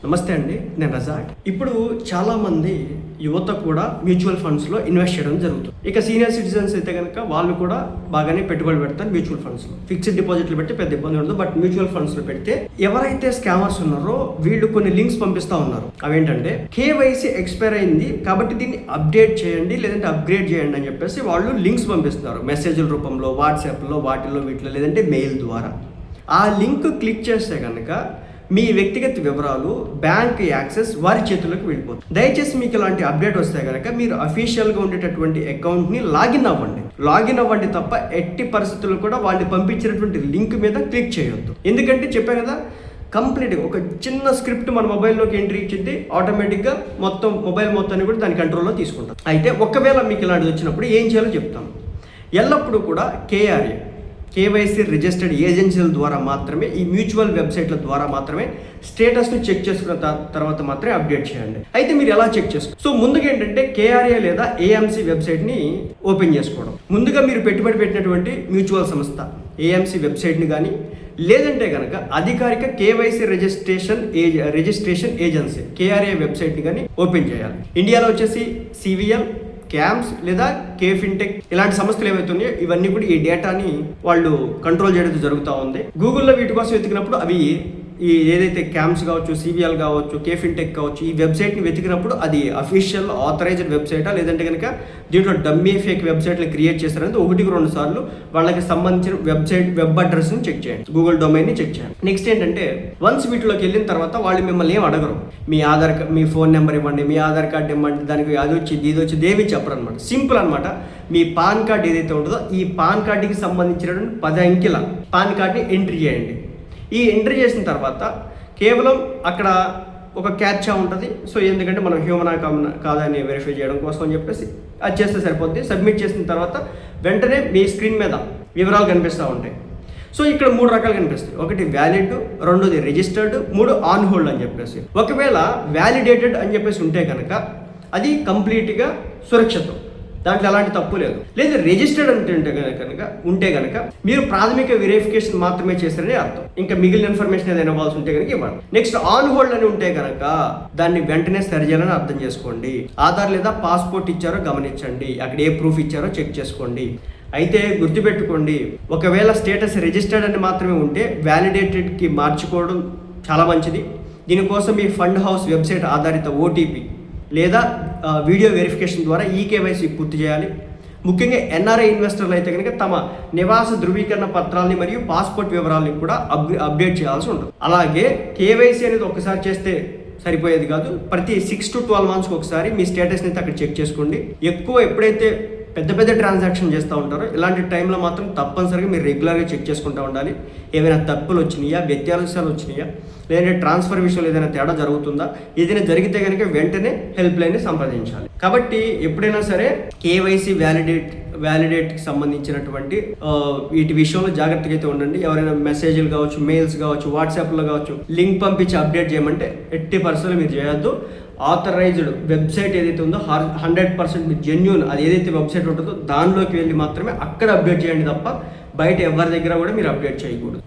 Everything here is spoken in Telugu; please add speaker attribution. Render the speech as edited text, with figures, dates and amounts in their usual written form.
Speaker 1: నమస్తే అండి, నేను రజాక్. ఇప్పుడు చాలా మంది యువత కూడా మ్యూచువల్ ఫండ్స్లో ఇన్వెస్ట్ చేయడం జరుగుతుంది. ఇక సీనియర్ సిటిజన్స్ అయితే కనుక వాళ్ళు కూడా బాగానే పెట్టుబడి పెడతారు మ్యూచువల్ ఫండ్స్లో. ఫిక్స్డ్ డిపాజిట్లు పెట్టి పెద్ద ఇబ్బంది ఉండదు. బట్ మ్యూచువల్ ఫండ్స్లో పెడితే ఎవరైతే స్కామర్స్ ఉన్నారో వీళ్ళు కొన్ని లింక్స్ పంపిస్తూ ఉన్నారు. అవేంటంటే కేవైసీ ఎక్స్పైర్ అయింది కాబట్టి దీన్ని అప్డేట్ చేయండి లేదంటే అప్గ్రేడ్ చేయండి అని చెప్పేసి వాళ్ళు లింక్స్ పంపిస్తున్నారు. మెసేజ్ల రూపంలో, వాట్సాప్లో, వీటిలో లేదంటే మెయిల్ ద్వారా. ఆ లింక్ క్లిక్ చేస్తే కనుక మీ వ్యక్తిగత వివరాలు, బ్యాంక్ యాక్సెస్ వారి చేతుల్లోకి వెళ్ళిపోతుంది. దయచేసి మీకు ఇలాంటి అప్డేట్ వస్తే కనుక మీరు అఫీషియల్గా ఉండేటటువంటి అకౌంట్ని లాగిన్ అవ్వండి తప్ప ఎట్టి పరిస్థితుల్లో కూడా వాళ్ళు పంపించినటువంటి లింక్ మీద క్లిక్ చేయొద్దు. ఎందుకంటే చెప్పాను కదా, కంప్లీట్గా ఒక చిన్న స్క్రిప్ట్ మన మొబైల్లోకి ఎంట్రీ ఇచ్చింది, ఆటోమేటిక్గా మొబైల్ మొత్తాన్ని కూడా దాని కంట్రోల్లో తీసుకుంటాం. అయితే ఒకవేళ మీకు ఇలాంటిది వచ్చినప్పుడు ఏం చేయాలో చెప్తాను. ఎల్లప్పుడూ కూడా కేవైసీ రిజిస్టర్డ్ ఏజెన్సీల ద్వారా మాత్రమే, ఈ మ్యూచువల్ వెబ్సైట్ల ద్వారా మాత్రమే స్టేటస్ని చెక్ చేసుకున్న తర్వాత మాత్రమే అప్డేట్ చేయండి. అయితే మీరు ఎలా చెక్ చేసుకోండి? సో ముందుగా ఏంటంటే కేఆర్ఏ లేదా ఏఎంసీ వెబ్సైట్ని ఓపెన్ చేసుకోవడం. ముందుగా మీరు పెట్టుబడి పెట్టినటువంటి మ్యూచువల్ సంస్థ ఏఎంసీ వెబ్సైట్ని కానీ లేదంటే కనుక అధికారిక కేవైసీ రిజిస్ట్రేషన్ ఏజెన్సీ కేఆర్ఏ వెబ్సైట్ని కానీ ఓపెన్ చేయాలి. ఇండియాలో వచ్చేసి సివిఎల్, క్యాంప్స్ లేదా కేఫిన్టెక్ ఇలాంటి సంస్థలు ఏవైతే ఉన్నాయో ఇవన్నీ కూడా ఈ డేటాని వాళ్ళు కంట్రోల్ చేయడం జరుగుతూ ఉంది. గూగుల్లో వీటి కోసం వెతికినప్పుడు అవి ఈ ఏదైతే క్యాంప్స్ కావచ్చు, సివిఎల్ కావచ్చు, కేఫిన్టెక్ కావచ్చు, ఈ వెబ్సైట్ని వెతికినప్పుడు అది అఫీషియల్ ఆథరైజ్డ్ వెబ్సైటా లేదంటే కనుక దీంట్లో డమ్మీ ఫేక్ వెబ్సైట్లు క్రియేట్ చేస్తారంటే 1-2 సార్లు వాళ్ళకి సంబంధించిన వెబ్ అడ్రస్ని చెక్ చేయండి, గూగుల్ డొమైన్ని చెక్ చేయండి. నెక్స్ట్ ఏంటంటే వన్స్ వీటిలోకి వెళ్ళిన తర్వాత వాళ్ళు మిమ్మల్ని ఏం అడగరు. మీ ఫోన్ నెంబర్ ఇవ్వండి, మీ ఆధార్ కార్డు ఇవ్వండి, దానికి అది వచ్చింది ఇది వచ్చింది ఏమి చెప్పరు అనమాట. సింపుల్ అనమాట. మీ పాన్ కార్డ్ ఏదైతే ఉంటుందో ఈ పాన్ కార్డుకి సంబంధించినటువంటి 10 అంకెల పాన్ కార్డ్ని ఎంట్రీ చేయండి. ఈ ఎంట్రీ చేసిన తర్వాత కేవలం అక్కడ ఒక క్యాప్చా ఉంటుంది. సో ఎందుకంటే మనం హ్యూమన్ కాదని వెరిఫై చేయడం కోసం అని చెప్పేసి అది చేస్తే సరిపోద్ది. సబ్మిట్ చేసిన తర్వాత వెంటనే మీ స్క్రీన్ మీద వివరాలు కనిపిస్తూ ఉంటాయి. సో ఇక్కడ 3 రకాలు కనిపిస్తాయి. ఒకటి వ్యాలిడ్, రెండోది రిజిస్టర్డ్, 3 ఆన్ హోల్డ్ అని చెప్పేసి. ఒకవేళ వ్యాలిడేటెడ్ అని చెప్పేసి ఉంటే కనుక అది కంప్లీట్గా సురక్షితం, దాంట్లో ఎలాంటి తప్పు లేదు. లేదా రిజిస్టర్డ్ ఉంటే కనుక మీరు ప్రాథమిక వెరిఫికేషన్ మాత్రమే చేశారని అర్థం. ఇంకా మిగిలిన ఇన్ఫర్మేషన్ ఏదైనా ఇవ్వాల్సి ఉంటే కనుక ఇవ్వండి. నెక్స్ట్ ఆన్ హోల్డ్ అని ఉంటే కనుక దాన్ని వెంటనే సరిచేయాలని అర్థం చేసుకోండి. ఆధార్ లేదా పాస్పోర్ట్ ఇచ్చారో గమనించండి, అక్కడ ఏ ప్రూఫ్ ఇచ్చారో చెక్ చేసుకోండి. అయితే గుర్తుపెట్టుకోండి, ఒకవేళ స్టేటస్ రిజిస్టర్డ్ అని మాత్రమే ఉంటే వ్యాలిడేటెడ్కి మార్చుకోవడం చాలా మంచిది. దీనికోసం మీ ఫండ్ హౌస్ వెబ్సైట్ ఆధారిత ఓటీపీ లేదా వీడియో వెరిఫికేషన్ ద్వారా ఈకేవైసీ పూర్తి చేయాలి. ముఖ్యంగా ఎన్ఆర్ఐ ఇన్వెస్టర్లు అయితే కనుక తమ నివాస ధృవీకరణ పత్రాలని మరియు పాస్పోర్ట్ వివరాలని కూడా అప్డేట్ చేయాల్సి ఉంటుంది. అలాగే కేవైసీ అనేది ఒకసారి చేస్తే సరిపోయేది కాదు, ప్రతి 6 to 12 monthsకి ఒకసారి మీ స్టేటస్ని అయితే అక్కడ చెక్ చేసుకోండి. ఎప్పుడైతే పెద్ద ట్రాన్సాక్షన్ చేస్తూ ఉంటారో ఇలాంటి టైంలో మాత్రం తప్పనిసరిగా మీరు రెగ్యులర్గా చెక్ చేసుకుంటూ ఉండాలి. ఏమైనా తప్పులు వచ్చినాయా, వ్యత్యాసాలు వచ్చినాయా, లేదంటే ట్రాన్స్ఫర్ విషయంలో ఏదైనా తేడా జరుగుతుందా, ఏదైనా జరిగితే కనుక వెంటనే హెల్ప్ లైన్ని సంప్రదించాలి. కాబట్టి ఎప్పుడైనా సరే కేవైసీ వ్యాలిడేట్కి సంబంధించినటువంటి వీటి విషయంలో జాగ్రత్తగా అయితే ఉండండి. ఎవరైనా మెసేజ్లు కావచ్చు, మెయిల్స్ కావచ్చు, వాట్సాప్లో కావచ్చు లింక్ పంపించి అప్డేట్ చేయమంటే ఎట్టి పరిస్థితుల్లో మీరు చేయొద్దు. ఆథరైజ్డ్ వెబ్సైట్ ఏదైతే ఉందో 100% మీరు జెన్యూన్ అది ఏదైతే వెబ్సైట్ ఉంటుందో దానిలోకి వెళ్ళి మాత్రమే అక్కడ అప్డేట్ చేయండి తప్ప బయట ఎవరి దగ్గర కూడా మీరు అప్డేట్ చేయకూడదు.